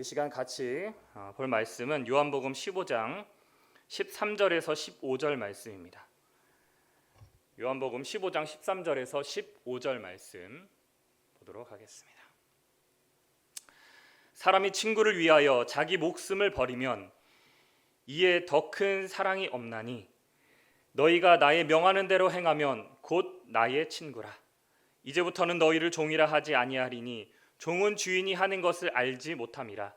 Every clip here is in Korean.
우리 시간 같이 볼 말씀은 요한복음 15장 13절에서 15절 말씀입니다. 요한복음 15장 13절에서 15절 말씀 보도록 하겠습니다. 사람이 친구를 위하여 자기 목숨을 버리면 이에 더 큰 사랑이 없나니 너희가 나의 명하는 대로 행하면 곧 나의 친구라. 이제부터는 너희를 종이라 하지 아니하리니 종은 주인이 하는 것을 알지 못함이라.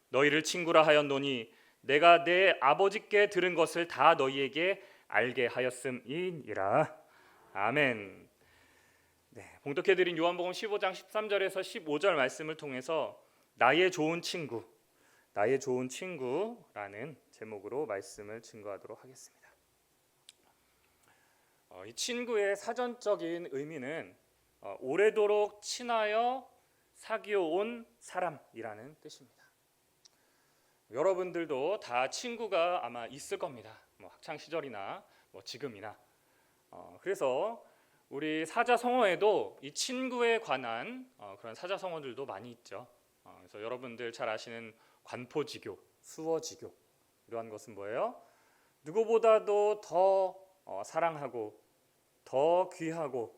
너희를 친구라 하였노니 내가 내 아버지께 들은 것을 다 너희에게 알게 하였음이니라. 아멘. 봉독해드린 요한복음 15장 13절에서 15절 말씀을 통해서 나의 좋은 친구라는 제목으로 말씀을 증거하도록 하겠습니다. 이 친구의 사전적인 의미는 오래도록 친하여 사귀어온 사람이라는 뜻입니다. 여러분들도 다 친구가 아마 있을 겁니다. 학창 시절이나 지금이나. 그래서 우리 사자성어에도 이 친구에 관한 그런 사자성어들도 많이 있죠. 그래서 여러분들 잘 아시는 관포지교, 수어지교 이러한 것은 뭐예요? 누구보다도 더 사랑하고 더 귀하고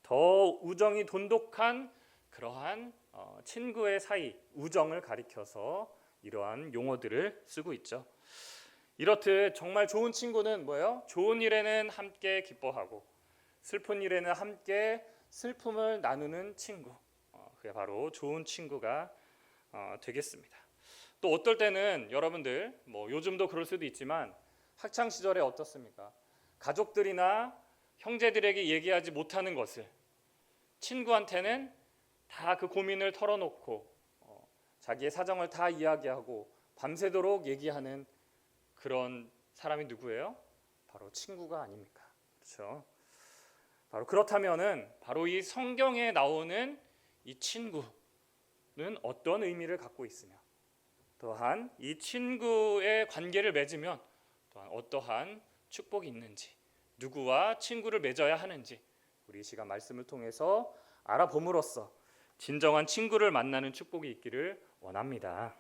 더 우정이 돈독한 그러한 친구의 사이, 우정을 가리켜서 이러한 용어들을 쓰고 있죠. 이렇듯 정말 좋은 친구는 뭐예요? 좋은 일에는 함께 기뻐하고 슬픈 일에는 함께 슬픔을 나누는 친구. 그게 바로 좋은 친구가 되겠습니다. 또 어떨 때는 여러분들 요즘도 그럴 수도 있지만 학창 시절에 어떻습니까? 가족들이나 형제들에게 얘기하지 못하는 것을 친구한테는 다 그 고민을 털어놓고 자기의 사정을 다 이야기하고 밤새도록 얘기하는 그런 사람이 누구예요? 바로 친구가 아닙니까? 그렇죠? 바로 그렇다면은 바로 이 성경에 나오는 이 친구는 어떤 의미를 갖고 있으며 또한 이 친구의 관계를 맺으면 또한 어떠한 축복이 있는지, 누구와 친구를 맺어야 하는지 우리 이 시간 말씀을 통해서 알아봄으로써 진정한 친구를 만나는 축복이 있기를 원합니다.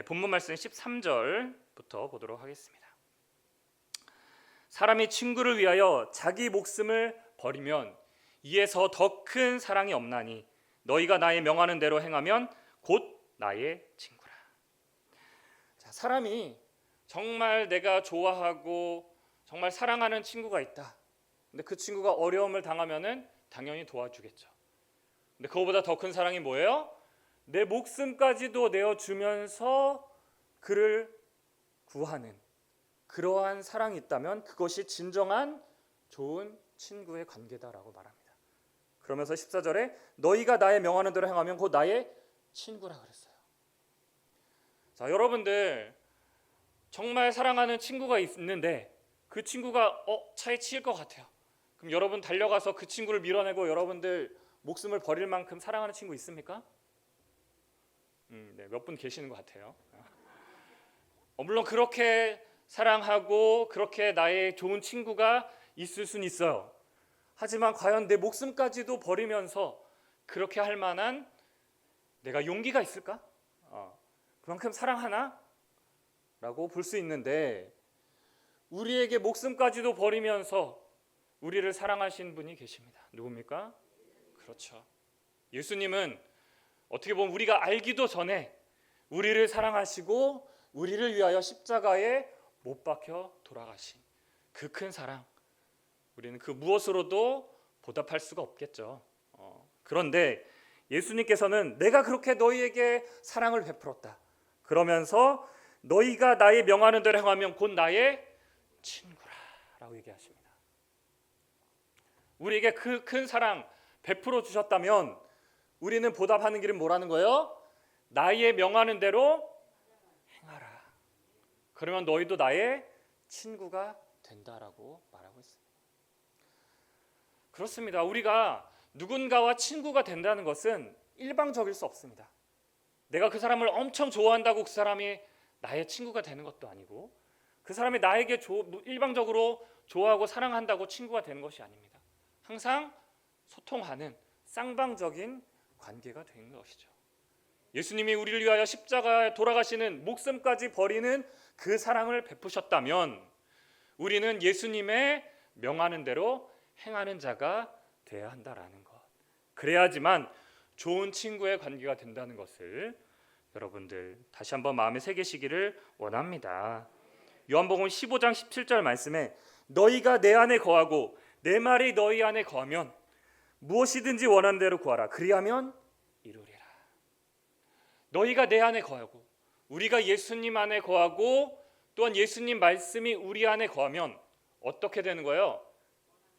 본문 말씀 13절부터 보도록 하겠습니다. 사람이 친구를 위하여 자기 목숨을 버리면 이에서 더 큰 사랑이 없나니 너희가 나의 명하는 대로 행하면 곧 나의 친구라. 사람이 정말 내가 좋아하고 정말 사랑하는 친구가 있다. 근데 그 친구가 어려움을 당하면은 당연히 도와주겠죠. 근데 그거보다 더 큰 사랑이 뭐예요? 내 목숨까지도 내어주면서 그를 구하는 그러한 사랑이 있다면 그것이 진정한 좋은 친구의 관계다라고 말합니다. 그러면서 14절에 너희가 나의 명하는 대로 행하면 곧 나의 친구라 그랬어요. 자, 여러분들 정말 사랑하는 친구가 있는데 그 친구가 차에 치일 것 같아요. 그럼 여러분 달려가서 그 친구를 밀어내고 여러분들 목숨을 버릴 만큼 사랑하는 친구 있습니까? 몇 분 계시는 것 같아요. 물론 그렇게 사랑하고 그렇게 나의 좋은 친구가 있을 수는 있어요. 하지만 과연 내 목숨까지도 버리면서 그렇게 할 만한 내가 용기가 있을까? 그만큼 사랑하나? 라고 볼 수 있는데 우리에게 목숨까지도 버리면서 우리를 사랑하신 분이 계십니다. 누굽니까? 그렇죠. 예수님은 어떻게 보면 우리가 알기도 전에 우리를 사랑하시고 우리를 위하여 십자가에 못 박혀 돌아가신 그 큰 사랑, 우리는 그 무엇으로도 보답할 수가 없겠죠. 그런데 예수님께서는 내가 그렇게 너희에게 사랑을 베풀었다. 그러면서 너희가 나의 명하는 대로 행하면 곧 나의 친구라라고 얘기하십니다. 우리에게 그 큰 사랑 베풀어 주셨다면 우리는 보답하는 길은 뭐라는 거예요? 나의 명하는 대로 행하라. 그러면 너희도 나의 친구가 된다라고 말하고 있습니다. 그렇습니다. 우리가 누군가와 친구가 된다는 것은 일방적일 수 없습니다. 내가 그 사람을 엄청 좋아한다고 그 사람이 나의 친구가 되는 것도 아니고 그 사람이 나에게 일방적으로 좋아하고 사랑한다고 친구가 되는 것이 아닙니다. 항상 소통하는 쌍방적인 관계가 되는 것이죠. 예수님이 우리를 위하여 십자가에 돌아가시는 목숨까지 버리는 그 사랑을 베푸셨다면 우리는 예수님의 명하는 대로 행하는 자가 되어야 한다라는 것. 그래야지만 좋은 친구의 관계가 된다는 것을 여러분들 다시 한번 마음에 새기시기를 원합니다. 요한복음 15장 17절 말씀에 너희가 내 안에 거하고 내 말이 너희 안에 거하면 무엇이든지 원하는 대로 구하라. 그리하면 이루리라. 너희가 내 안에 거하고 우리가 예수님 안에 거하고 또한 예수님 말씀이 우리 안에 거하면 어떻게 되는 거예요?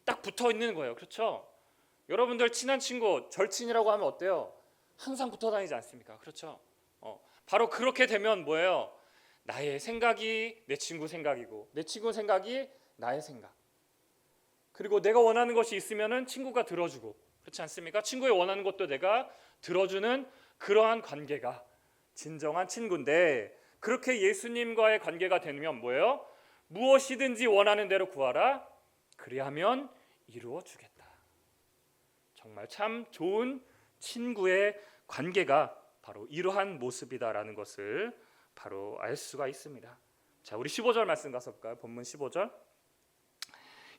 딱 붙어 있는 거예요. 그렇죠? 여러분들 친한 친구 절친이라고 하면 어때요? 항상 붙어 다니지 않습니까? 그렇죠? 바로 그렇게 되면 뭐예요? 나의 생각이 내 친구 생각이고 내 친구 생각이 나의 생각. 그리고 내가 원하는 것이 있으면은 친구가 들어주고 그렇지 않습니까? 친구의 원하는 것도 내가 들어주는 그러한 관계가 진정한 친구인데 그렇게 예수님과의 관계가 되면 뭐예요? 무엇이든지 원하는 대로 구하라. 그리하면 이루어 주겠다. 정말 참 좋은 친구의 관계가 바로 이러한 모습이다라는 것을 바로 알 수가 있습니다. 자, 우리 15절 말씀 가서 볼까요? 본문 15절.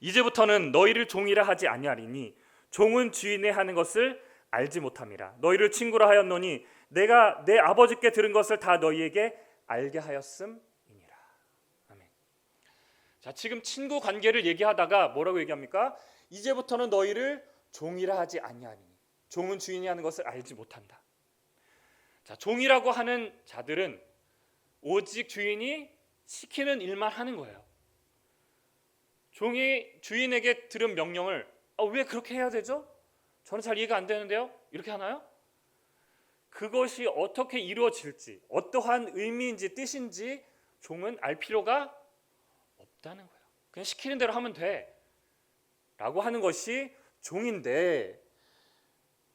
이제부터는 너희를 종이라 하지 아니하리니 종은 주인의 하는 것을 알지 못함이라. 너희를 친구라 하였노니 내가 내 아버지께 들은 것을 다 너희에게 알게 하였음이니라. 아멘. 자, 지금 친구 관계를 얘기하다가 뭐라고 얘기합니까? 이제부터는 너희를 종이라 하지 아니하리니 종은 주인이 하는 것을 알지 못한다. 자, 종이라고 하는 자들은 오직 주인이 시키는 일만 하는 거예요. 종이 주인에게 들은 명령을 왜 그렇게 해야 되죠? 저는 잘 이해가 안 되는데요. 이렇게 하나요? 그것이 어떻게 이루어질지 어떠한 의미인지 뜻인지 종은 알 필요가 없다는 거예요. 그냥 시키는 대로 하면 돼 라고 하는 것이 종인데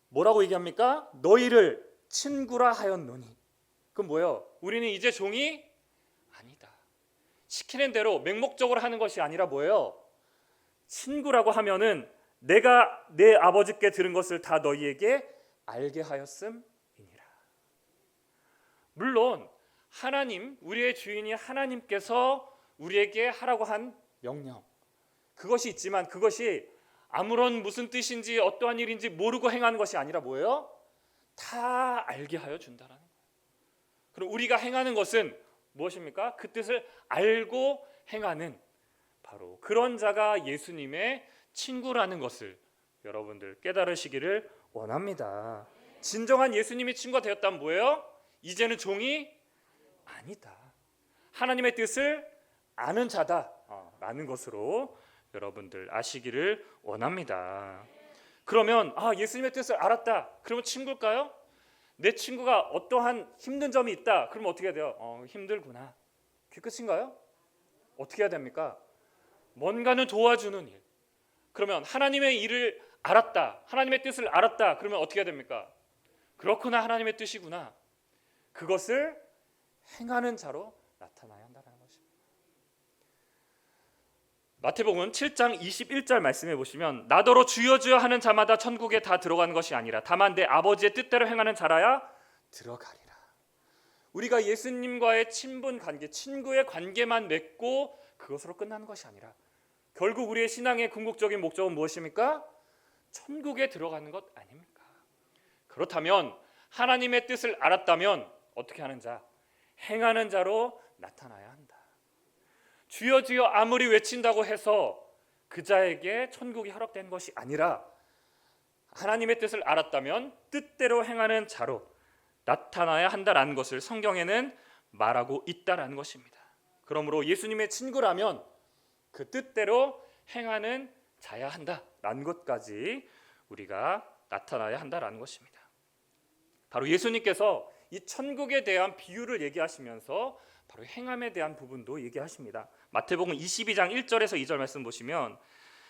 뭐라고 얘기합니까? 너희를 친구라 하였노니. 그럼 뭐예요? 우리는 이제 종이 아니다. 시키는 대로 맹목적으로 하는 것이 아니라 뭐예요? 친구라고 하면은 내가 내 아버지께 들은 것을 다 너희에게 알게 하였음이니라. 물론 하나님, 우리의 주인이 하나님께서 우리에게 하라고 한 명령 그것이 있지만 그것이 아무런 무슨 뜻인지 어떠한 일인지 모르고 행하는 것이 아니라 뭐예요? 다 알게 하여 준다라는 거예요. 그럼 우리가 행하는 것은 무엇입니까? 그 뜻을 알고 행하는 바로 그런 자가 예수님의 친구라는 것을 여러분들 깨달으시기를 원합니다. 진정한 예수님의 친구가 되었다면 뭐예요? 이제는 종이 아니다. 하나님의 뜻을 아는 자다라는 것으로 여러분들 아시기를 원합니다. 그러면 예수님의 뜻을 알았다. 그러면 친구일까요? 내 친구가 어떠한 힘든 점이 있다. 그러면 어떻게 해야 돼요? 힘들구나. 그게 끝인가요? 어떻게 해야 됩니까? 뭔가는 도와주는 일. 그러면 하나님의 일을 알았다. 하나님의 뜻을 알았다. 그러면 어떻게 해야 됩니까? 그렇구나. 하나님의 뜻이구나. 그것을 행하는 자로 나타나야 한다는 것입니다. 마태복음 7장 21절 말씀해 보시면 나더러 주여 주여 하는 자마다 천국에 다 들어가는 것이 아니라 다만 내 아버지의 뜻대로 행하는 자라야 들어가리라. 우리가 예수님과의 친분 관계, 친구의 관계만 맺고 그것으로 끝나는 것이 아니라 결국 우리의 신앙의 궁극적인 목적은 무엇입니까? 천국에 들어가는 것 아닙니까? 그렇다면 하나님의 뜻을 알았다면 어떻게 하는 자? 행하는 자로 나타나야 한다. 주여 주여 아무리 외친다고 해서 그 자에게 천국이 허락된 것이 아니라 하나님의 뜻을 알았다면 뜻대로 행하는 자로 나타나야 한다라는 것을 성경에는 말하고 있다라는 것입니다. 그러므로 예수님의 친구라면 그 뜻대로 행하는 자야 한다라는 것까지 우리가 나타나야 한다라는 것입니다. 바로 예수님께서 이 천국에 대한 비유를 얘기하시면서 바로 행함에 대한 부분도 얘기하십니다. 마태복음 22장 1절에서 2절 말씀 보시면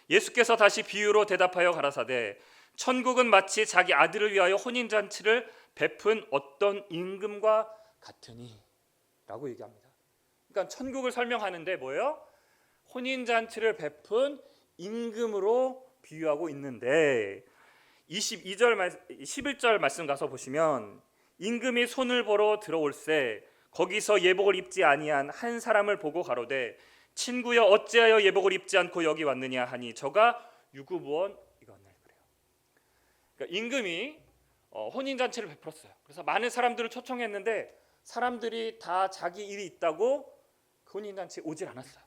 예수께서 다시 비유로 대답하여 가라사대 천국은 마치 자기 아들을 위하여 혼인잔치를 베푼 어떤 임금과 같으니 라고 얘기합니다. 그러니까 천국을 설명하는데 뭐예요? 혼인잔치를 베푼 임금으로 비유하고 있는데 11절 말씀 가서 보시면 임금이 손을 보러 들어올세 거기서 예복을 입지 아니한 한 사람을 보고 가로되 친구여 어찌하여 예복을 입지 않고 여기 왔느냐 하니 저가 유구부원 이거네. 그래요. 그러니까 임금이 혼인잔치를 베풀었어요. 그래서 많은 사람들을 초청했는데 사람들이 다 자기 일이 있다고 그 혼인잔치에 오질 않았어요.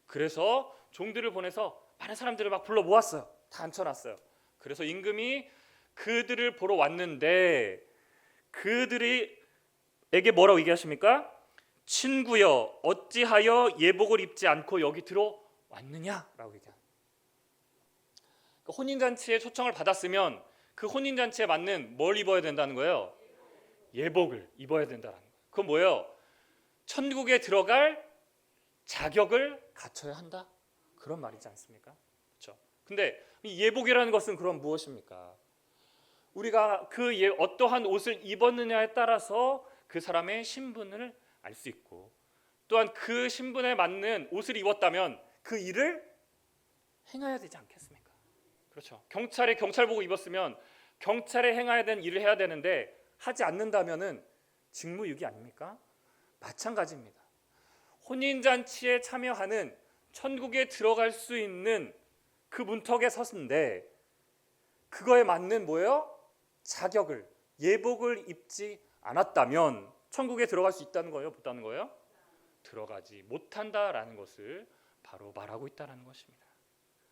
그래서 종들을 보내서 많은 사람들을 막 불러 모았어요. 다 앉혀놨어요. 그래서 임금이 그들을 보러 왔는데 그들에게 뭐라고 얘기하십니까? 친구여 어찌하여 예복을 입지 않고 여기 들어왔느냐라고 얘기합니다. 그러니까 혼인잔치에 초청을 받았으면 그 혼인잔치에 맞는 뭘 입어야 된다는 거예요? 예복을 입어야 된다는 거예요. 그건 뭐예요? 천국에 들어갈 자격을 갖춰야 한다. 그런 말이지 않습니까? 그렇죠? 근데 이 예복이라는 것은 그럼 무엇입니까? 우리가 그 어떠한 옷을 입었느냐에 따라서 그 사람의 신분을 알 수 있고 또한 그 신분에 맞는 옷을 입었다면 그 일을 행해야 되지 않겠습니까? 그렇죠. 경찰에 경찰복을 입었으면 경찰에 행해야 되는 일을 해야 되는데 하지 않는다면은 직무유기 아닙니까? 마찬가지입니다. 혼인잔치에 참여하는 천국에 들어갈 수 있는 그 문턱에 섰는데 그거에 맞는 뭐예요? 자격을 예복을 입지 않았다면 천국에 들어갈 수 있다는 거예요? 못하는 거예요? 들어가지 못한다라는 것을 바로 말하고 있다는 것입니다.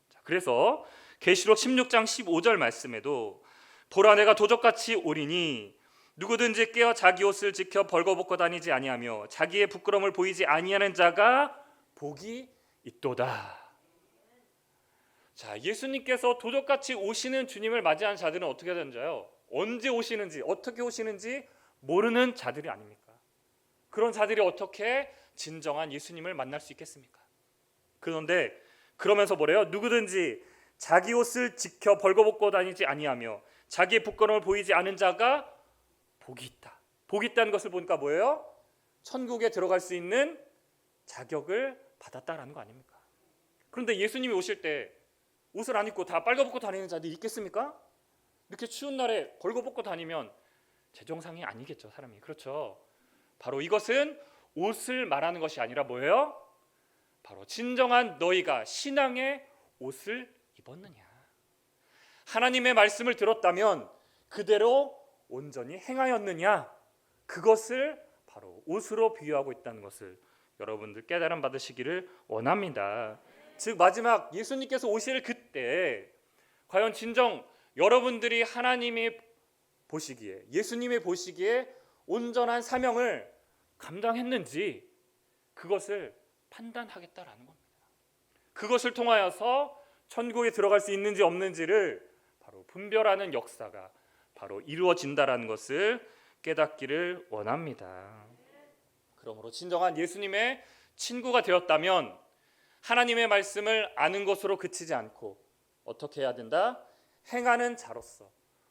자, 그래서 계시록 16장 15절 말씀에도 보라 내가 도적같이 오리니 누구든지 깨어 자기 옷을 지켜 벌거벗고 다니지 아니하며 자기의 부끄러움을 보이지 아니하는 자가 복이 있도다. 자, 예수님께서 도적같이 오시는 주님을 맞이하는 자들은 어떻게 되는 자요? 언제 오시는지 어떻게 오시는지 모르는 자들이 아닙니까? 그런 자들이 어떻게 진정한 예수님을 만날 수 있겠습니까? 그런데 그러면서 뭐래요? 누구든지 자기 옷을 지켜 벌거벗고 다니지 아니하며 자기의 부끄러움을 보이지 않은 자가 복이 있다. 복이 있다는 것을 보니까 뭐예요? 천국에 들어갈 수 있는 자격을 받았다라는 거 아닙니까? 그런데 예수님이 오실 때 옷을 안 입고 다 빨가벗고 다니는 자들이 있겠습니까? 이렇게 추운 날에 벌거벗고 다니면 제정상이 아니겠죠, 사람이. 그렇죠. 바로 이것은 옷을 말하는 것이 아니라 뭐예요? 바로 진정한 너희가 신앙의 옷을 입었느냐. 하나님의 말씀을 들었다면 그대로 온전히 행하였느냐. 그것을 바로 옷으로 비유하고 있다는 것을 여러분들 깨달음 받으시기를 원합니다. 즉 마지막 예수님께서 오실 그때 과연 진정 여러분들이 하나님이 보시기에 예수님이 보시기에 온전한 사명을 감당했는지 그것을 판단하겠다라는 겁니다. 그것을 통하여서 천국에 들어갈 수 있는지 없는지를 바로 분별하는 역사가 바로 이루어진다라는 것을 깨닫기를 원합니다. 그러므로 진정한 예수님의 친구가 되었다면 하나님의 말씀을 아는 것으로 그치지 않고 어떻게 해야 된다? 행하는 자로서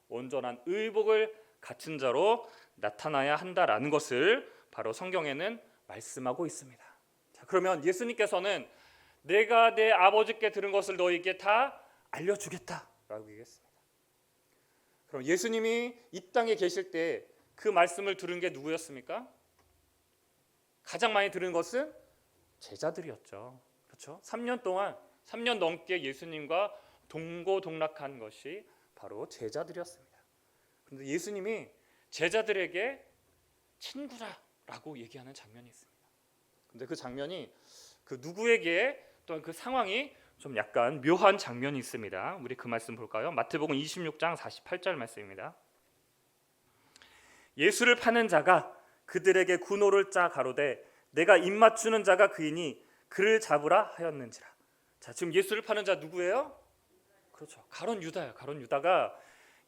온전한 의복을 갖춘 자로 나타나야 한다라는 것을 바로 성경에는 말씀하고 있습니다. 자, 그러면 예수님께서는 내가 내 아버지께 들은 것을 너희에게 다 알려주겠다라고 얘기했습니다. 그럼 예수님이 이 땅에 계실 때 그 말씀을 들은 게 누구였습니까? 가장 많이 들은 것은 제자들이었죠. 그렇죠? 3년 넘게 예수님과 동고동락한 것이 바로 제자들이었습니다. 그런데 예수님이 제자들에게 친구라고 얘기하는 장면이 있습니다. 근데 그 장면이 그 누구에게 또는 그 상황이 좀 약간 묘한 장면이 있습니다. 우리 그 말씀 볼까요? 마태복음 26장 48절 말씀입니다. 예수를 파는 자가 그들에게 군호를 짜 가로되 내가 입맞추는 자가 그이니 그를 잡으라 하였는지라. 자, 지금 예수를 파는 자 누구예요? 그렇죠. 가룟 유다예요. 가룟 유다가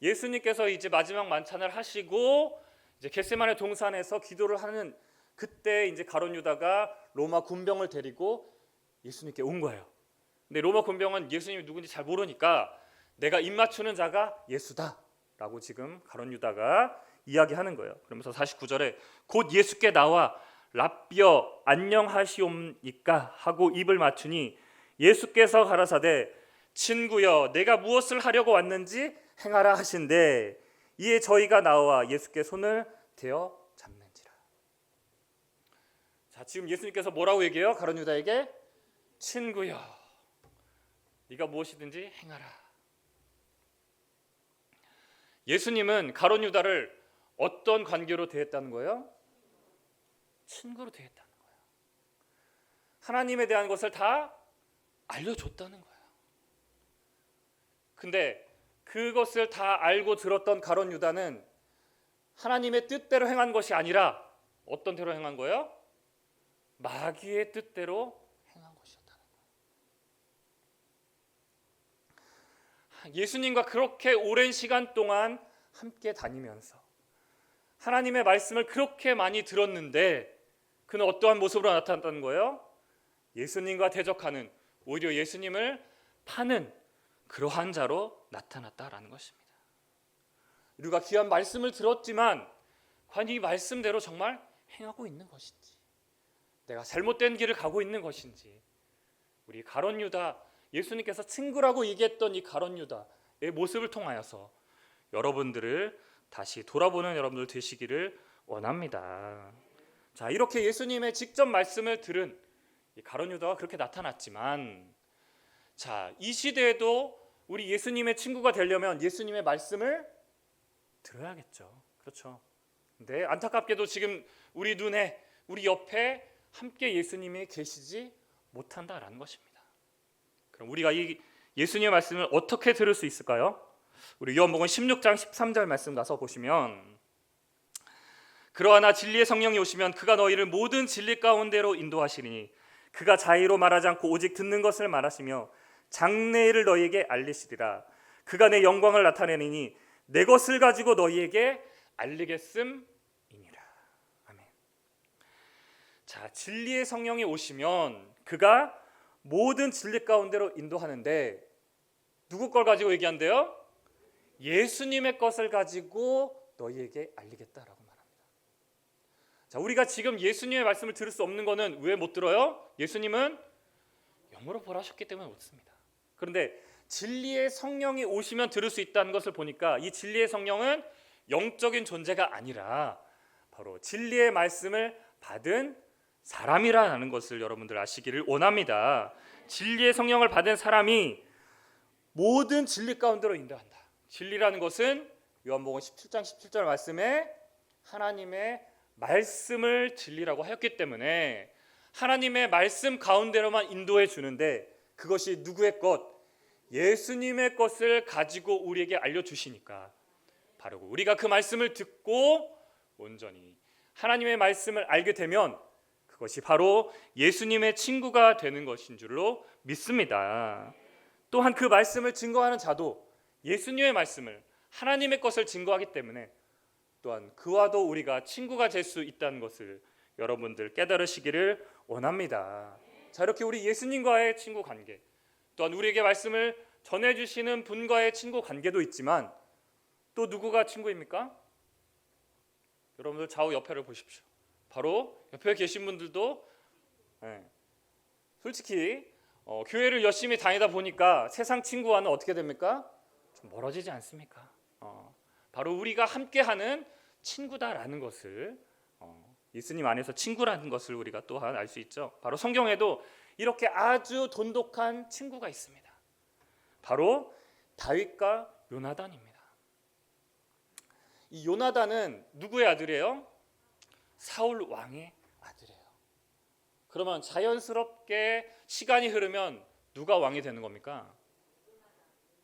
예수님께서 이제 마지막 만찬을 하시고 이제 겟세마네 동산에서 기도를 하는 그때 이제 가룟 유다가 로마 군병을 데리고 예수님께 온 거예요. 근데 로마 군병은 예수님이 누군지 잘 모르니까 내가 입맞추는 자가 예수다라고 지금 가룟 유다가 이야기하는 거예요. 그러면서 49절에 곧 예수께 나와 랍비여 안녕하시옵니까 하고 입을 맞추니 예수께서 가라사대 친구여 내가 무엇을 하려고 왔는지 행하라 하신대 이에 저희가 나와 예수께 손을 되어 잡는지라. 자, 지금 예수님께서 뭐라고 얘기해요? 가룟 유다에게 친구여, 네가 무엇이든지 행하라. 예수님은 가룟 유다를 어떤 관계로 대했다는 거예요? 친구로 대했다는 거예요. 하나님에 대한 것을 다 알려줬다는 거예요. 근데 그것을 다 알고 들었던 가룟 유다는 하나님의 뜻대로 행한 것이 아니라 어떤 대로 행한 거예요? 마귀의 뜻대로 행한 것이었다는 거예요. 예수님과 그렇게 오랜 시간 동안 함께 다니면서 하나님의 말씀을 그렇게 많이 들었는데 그는 어떠한 모습으로 나타났다는 거예요? 예수님과 대적하는, 오히려 예수님을 파는 그러한 자로 나타났다라는 것입니다. 우리가 귀한 말씀을 들었지만 과연 이 말씀대로 정말 행하고 있는 것인지, 내가 잘못된 길을 가고 있는 것인지, 우리 가룟 유다, 예수님께서 친구라고 얘기했던 이 가룟 유다의 모습을 통하여서 여러분들을 다시 돌아보는 여러분들 되시기를 원합니다. 자, 이렇게 예수님의 직접 말씀을 들은 이 가룟 유다가 그렇게 나타났지만, 자, 이 시대에도 우리 예수님의 친구가 되려면 예수님의 말씀을 들어야겠죠. 그렇죠. 근데 안타깝게도 지금 우리 눈에, 우리 옆에 함께 예수님이 계시지 못한다라는 것입니다. 그럼 우리가 이 예수님의 말씀을 어떻게 들을 수 있을까요? 우리 요한복음 16장 13절 말씀 가서 보시면, 그러나 진리의 성령이 오시면 그가 너희를 모든 진리 가운데로 인도하시리니 그가 자의로 말하지 않고 오직 듣는 것을 말하시며 장래일을 너희에게 알리시리라. 그가 내 영광을 나타내리니 내 것을 가지고 너희에게 알리겠음이니라. 아멘. 자, 진리의 성령이 오시면 그가 모든 진리 가운데로 인도하는데 누구 걸 가지고 얘기한대요? 예수님의 것을 가지고 너희에게 알리겠다라고 말합니다. 자, 우리가 지금 예수님의 말씀을 들을 수 없는 것은 왜 못 들어요? 예수님은 영으로 벌하셨기 때문에 못 듣습니다. 그런데 진리의 성령이 오시면 들을 수 있다는 것을 보니까 이 진리의 성령은 영적인 존재가 아니라 바로 진리의 말씀을 받은 사람이라는 것을 여러분들 아시기를 원합니다. 진리의 성령을 받은 사람이 모든 진리 가운데로 인도한다. 진리라는 것은 요한복음 17장 17절 말씀에 하나님의 말씀을 진리라고 하였기 때문에 하나님의 말씀 가운데로만 인도해 주는데, 그것이 누구의 것? 예수님의 것을 가지고 우리에게 알려주시니까 바로 우리가 그 말씀을 듣고 온전히 하나님의 말씀을 알게 되면 그것이 바로 예수님의 친구가 되는 것인 줄로 믿습니다. 또한 그 말씀을 증거하는 자도 예수님의 말씀을, 하나님의 것을 증거하기 때문에 또한 그와도 우리가 친구가 될 수 있다는 것을 여러분들 깨달으시기를 원합니다. 자, 이렇게 우리 예수님과의 친구 관계, 또한 우리에게 말씀을 전해주시는 분과의 친구 관계도 있지만 또 누구가 친구입니까? 여러분들 좌우 옆에를 보십시오. 바로 옆에 계신 분들도 솔직히 교회를 열심히 다니다 보니까 세상 친구와는 어떻게 됩니까? 좀 멀어지지 않습니까? 바로 우리가 함께하는 친구다라는 것을, 예수님 안에서 친구라는 것을 우리가 또한 알 수 있죠. 바로 성경에도 이렇게 아주 돈독한 친구가 있습니다. 바로 다윗과 요나단입니다. 이 요나단은 누구의 아들이에요? 사울 왕의 아들이에요. 그러면 자연스럽게 시간이 흐르면 누가 왕이 되는 겁니까?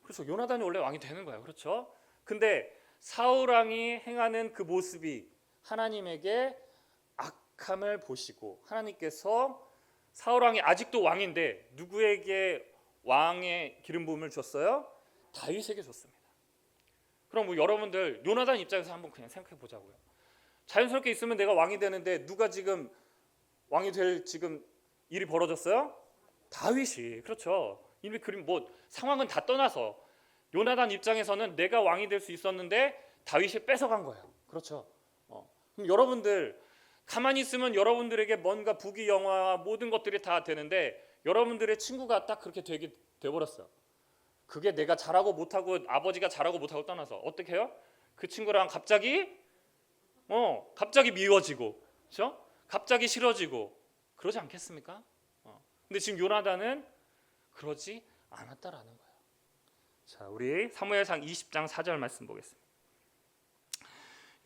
그렇죠. 요나단이 원래 왕이 되는 거예요. 그렇죠. 근데 사울 왕이 행하는 그 모습이 하나님에게 악함을 보시고 하나님께서 사울 왕이 아직도 왕인데 누구에게 왕의 기름 부음을 줬어요? 다윗에게 줬습니다. 그럼 뭐 여러분들 요나단 입장에서 한번 그냥 생각해 보자고요. 자연스럽게 있으면 내가 왕이 되는데 누가 지금 왕이 될 지금 일이 벌어졌어요? 다윗이. 그렇죠. 이미 그림 뭐 상황은 다 떠나서 요나단 입장에서는 내가 왕이 될 수 있었는데 다윗이 뺏어간 거예요. 그렇죠. 그럼 여러분들 가만히 있으면 여러분들에게 뭔가 부귀영화 모든 것들이 다 되는데 여러분들의 친구가 딱 그렇게 되게 돼버렸어요. 그게 내가 잘하고 못하고 아버지가 잘하고 못하고 떠나서 어떻게 해요? 그 친구랑 갑자기 갑자기 미워지고, 그렇죠? 갑자기 싫어지고 그러지 않겠습니까? 근데 지금 요나단은 그러지 않았다라는 거예요. 자, 우리 사무엘상 20장 4절 말씀 보겠습니다.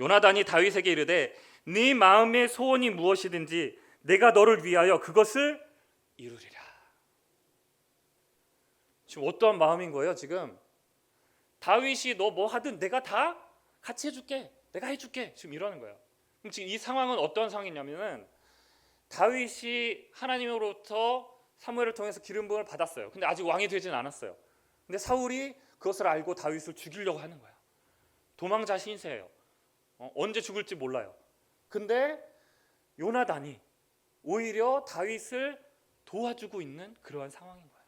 요나단이 다윗에게 이르되 네 마음의 소원이 무엇이든지 내가 너를 위하여 그것을 이루리라. 지금 어떠한 마음인 거예요? 지금 다윗이 너 뭐 하든 내가 다 같이 해줄게, 내가 해줄게, 지금 이러는 거예요. 그럼 지금 이 상황은 어떤 상황이냐면은 다윗이 하나님으로부터 사무엘을 통해서 기름 부음을 받았어요. 근데 아직 왕이 되지는 않았어요. 근데 사울이 그것을 알고 다윗을 죽이려고 하는 거야. 도망자 신세예요. 언제 죽을지 몰라요. 근데 요나단이 오히려 다윗을 도와주고 있는 그러한 상황인 거예요.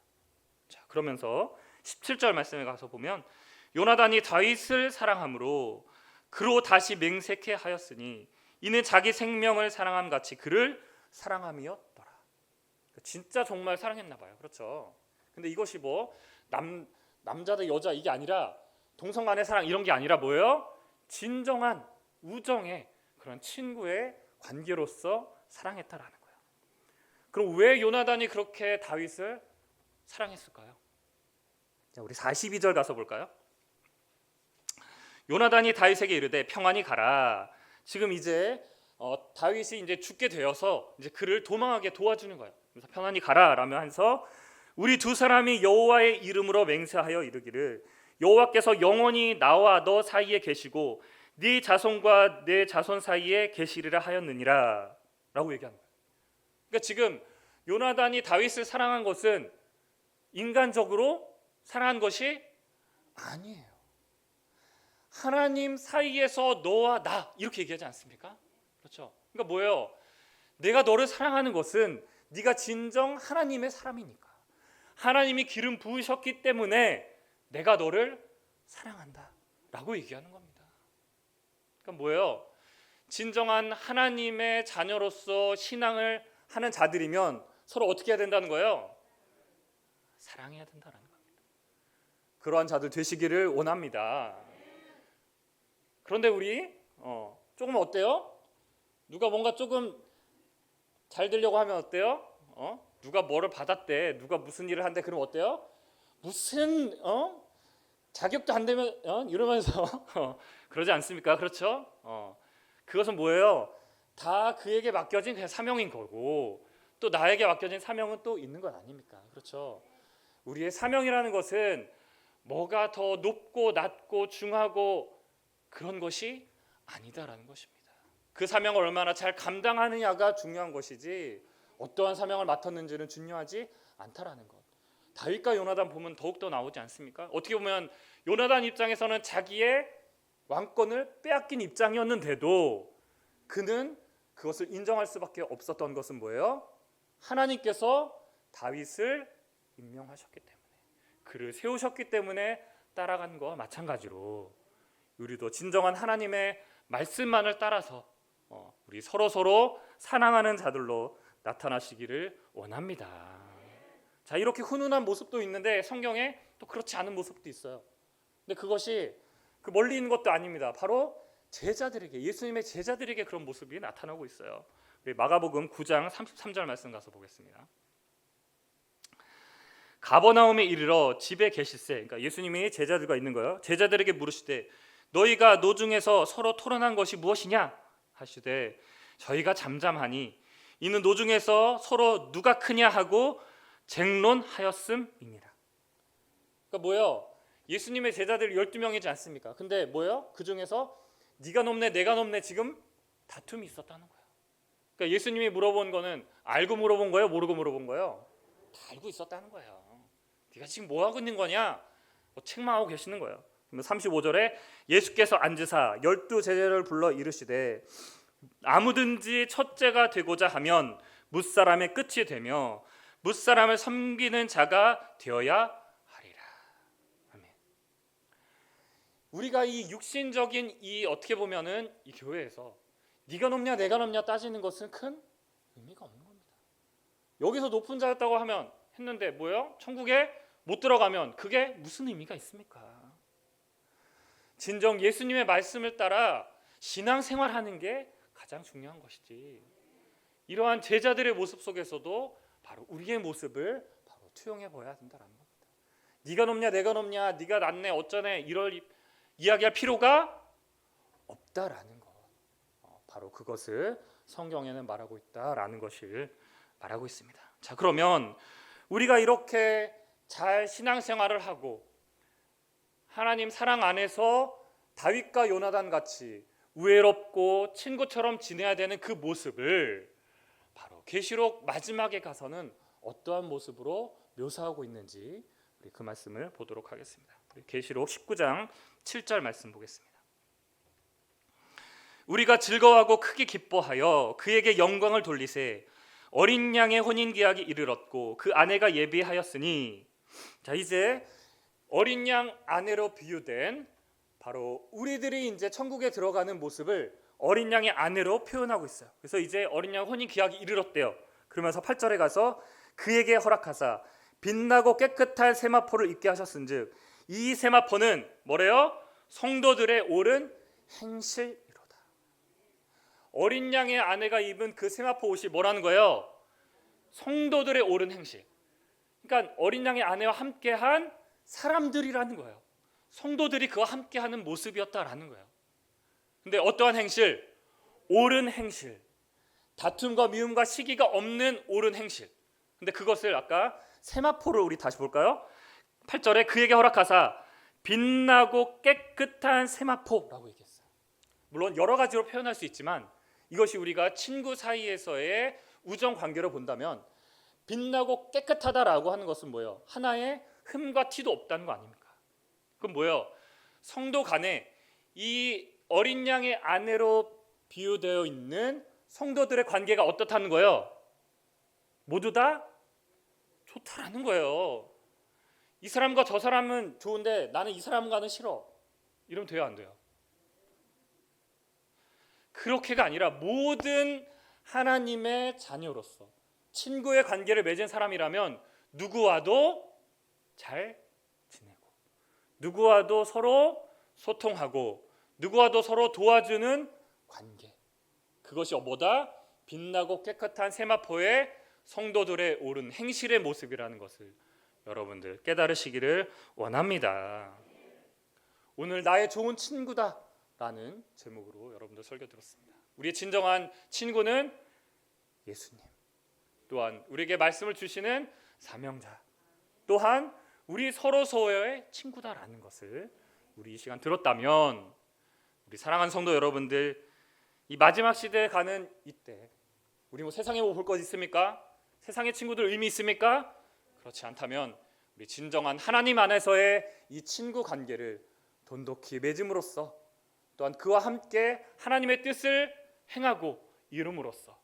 자, 그러면서 17절 말씀에 가서 보면 요나단이 다윗을 사랑함으로 그로 다시 맹세케 하였으니 이는 자기 생명을 사랑함 같이 그를 사랑함이었더라. 진짜 정말 사랑했나 봐요. 그렇죠? 근데 이것이 뭐 남자 대 여자 이게 아니라 동성 간의 사랑 이런 게 아니라 뭐예요? 진정한 우정의 그런 친구의 관계로서 사랑했다라는 거예요. 그럼 왜 요나단이 그렇게 다윗을 사랑했을까요? 자, 우리 42절 가서 볼까요? 요나단이 다윗에게 이르되 평안히 가라. 지금 이제 다윗이 이제 죽게 되어서 이제 그를 도망하게 도와주는 거예요. 그래서 평안히 가라라며 해서 우리 두 사람이 여호와의 이름으로 맹세하여 이르기를 여호와께서 영원히 나와 너 사이에 계시고 네 자손과 내 자손 사이에 계시리라 하였느니라 라고 얘기하는 거예요. 그러니까 지금 요나단이 다윗을 사랑한 것은 인간적으로 사랑한 것이 아니에요. 하나님 사이에서 너와 나 이렇게 얘기하지 않습니까? 그렇죠? 그러니까 뭐예요? 내가 너를 사랑하는 것은 네가 진정 하나님의 사람이니까 하나님이 기름 부으셨기 때문에 내가 너를 사랑한다 라고 얘기하는 겁니다. 그러니까 뭐예요? 진정한 하나님의 자녀로서 신앙을 하는 자들이면 서로 어떻게 해야 된다는 거예요? 사랑해야 된다는 겁니다. 그러한 자들 되시기를 원합니다. 그런데 우리 조금 어때요? 누가 뭔가 조금 잘 되려고 하면 어때요? 누가 뭐를 받았대, 누가 무슨 일을 한대, 그럼 어때요? 무슨 자격도 안 되면 이러면서 그러지 않습니까? 그렇죠? 그것은 뭐예요? 다 그에게 맡겨진 그냥 사명인 거고 또 나에게 맡겨진 사명은 또 있는 것 아닙니까? 그렇죠? 우리의 사명이라는 것은 뭐가 더 높고 낮고 중하고 그런 것이 아니다라는 것입니다. 그 사명을 얼마나 잘 감당하느냐가 중요한 것이지 어떠한 사명을 맡았는지는 중요하지 않다라는 것. 다윗과 요나단 보면 더욱더 나오지 않습니까? 어떻게 보면 요나단 입장에서는 자기의 왕권을 빼앗긴 입장이었는데도 그는 그것을 인정할 수밖에 없었던 것은 뭐예요? 하나님께서 다윗을 임명하셨기 때문에 그를 세우셨기 때문에 따라간 것과 마찬가지로 우리도 진정한 하나님의 말씀만을 따라서 우리 서로 사랑하는 자들로 나타나시기를 원합니다. 자, 이렇게 훈훈한 모습도 있는데 성경에 또 그렇지 않은 모습도 있어요. 근데 그것이 그 멀리 있는 것도 아닙니다. 바로 제자들에게, 예수님의 제자들에게 그런 모습이 나타나고 있어요. 우리 마가복음 9장 33절 말씀 가서 보겠습니다. 가버나움에 이르러 집에 계실세, 그러니까 예수님이 제자들과 있는 거예요. 제자들에게 물으시되 너희가 노중에서 서로 토론한 것이 무엇이냐 하시되 저희가 잠잠하니 이는 노중에서 서로 누가 크냐 하고 쟁론하였음이니라. 그러니까 뭐예요? 예수님의 제자들 12명이지 않습니까? 근데 뭐예요? 그 중에서 네가 높네 내가 높네 지금 다툼이 있었다는 거예요. 그러니까 예수님이 물어본 거는 알고 물어본 거예요? 모르고 물어본 거예요? 다 알고 있었다는 거예요. 네가 지금 뭐 하고 있는 거냐? 책망하고 계시는 거예요. 35절에 예수께서 앉으사 12 제자를 불러 이르시되 아무든지 첫째가 되고자 하면 뭇사람의 끝이 되며 뭇사람을 섬기는 자가 되어야 하리라. 아멘. 우리가 이 육신적인 이 어떻게 보면은 이 교회에서 네가 높냐 내가 높냐 따지는 것은 큰 의미가 없는 겁니다. 여기서 높은 자였다고 하면 했는데 뭐예요? 천국에 못 들어가면 그게 무슨 의미가 있습니까? 진정 예수님의 말씀을 따라 신앙생활하는 게 가장 중요한 것이지. 이러한 제자들의 모습 속에서도 바로 우리의 모습을 바로 투영해 보여야 된다는 겁니다. 네가 높냐 내가 높냐 네가 낫네 어쩌네 이럴 이야기할 필요가 없다라는 것. 바로 그것을 성경에는 말하고 있다라는 것을 말하고 있습니다. 자, 그러면 우리가 이렇게 잘 신앙생활을 하고 하나님 사랑 안에서 다윗과 요나단 같이 우애롭고 친구처럼 지내야 되는 그 모습을 바로 계시록 마지막에 가서는 어떠한 모습으로 묘사하고 있는지 우리 그 말씀을 보도록 하겠습니다. 계시록 19장 7절 말씀 보겠습니다. 우리가 즐거워하고 크게 기뻐하여 그에게 영광을 돌리세 어린 양의 혼인 계약이 이르렀고 그 아내가 예비하였으니. 자, 이제 어린 양 아내로 비유된 바로 우리들이 이제 천국에 들어가는 모습을 어린 양의 아내로 표현하고 있어요. 그래서 이제 어린 양 혼인 계약이 이르렀대요. 그러면서 8절에 가서 그에게 허락하사 빛나고 깨끗한 세마포를 입게 하셨은즉 이 세마포는 뭐래요? 성도들의 옳은 행실이로다. 어린 양의 아내가 입은 그 세마포 옷이 뭐라는 거예요? 성도들의 옳은 행실. 그러니까 어린 양의 아내와 함께한 사람들이라는 거예요. 성도들이 그와 함께하는 모습이었다라는 거예요. 근데 어떠한 행실? 옳은 행실. 다툼과 미움과 시기가 없는 옳은 행실. 근데 그것을 아까 세마포를 우리 다시 볼까요? 8절에 그에게 허락하사 빛나고 깨끗한 세마포라고 얘기했어요. 물론 여러 가지로 표현할 수 있지만 이것이 우리가 친구 사이에서의 우정 관계로 본다면 빛나고 깨끗하다라고 하는 것은 뭐예요? 하나의 흠과 티도 없다는 거 아닙니까? 그럼 뭐예요? 성도 간에 이 어린 양의 아내로 비유되어 있는 성도들의 관계가 어떻다는 거예요? 모두 다 좋다라는 거예요. 이 사람과 저 사람은 좋은데 나는 이 사람과는 싫어. 이러면 돼요, 안 돼요? 그렇게가 아니라 모든 하나님의 자녀로서 친구의 관계를 맺은 사람이라면 누구와도 잘 지내고 누구와도 서로 소통하고 누구와도 서로 도와주는 관계. 그것이 뭐다? 빛나고 깨끗한 세마포의 성도들의 옳은 행실의 모습이라는 것을 여러분들 깨달으시기를 원합니다. 오늘 나의 좋은 친구다라는 제목으로 여러분들 설교 들었습니다. 우리의 진정한 친구는 예수님, 또한 우리에게 말씀을 주시는 사명자, 또한 우리 서로서로의 친구다라는 것을 우리 이 시간 들었다면 우리 사랑하는 성도 여러분들, 이 마지막 시대에 가는 이때 우리 뭐 세상에 뭐 볼 것 있습니까? 세상의 친구들 의미 있습니까? 그렇지 않다면 우리 진정한 하나님 안에서의 이 친구 관계를 돈독히 맺음으로써 또한 그와 함께 하나님의 뜻을 행하고 이룸으로써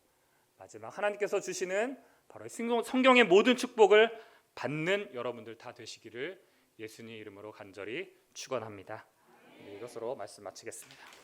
마지막 하나님께서 주시는 바로 성경의 모든 축복을 받는 여러분들 다 되시기를 예수님 이름으로 간절히 축원합니다. 이것으로 말씀 마치겠습니다.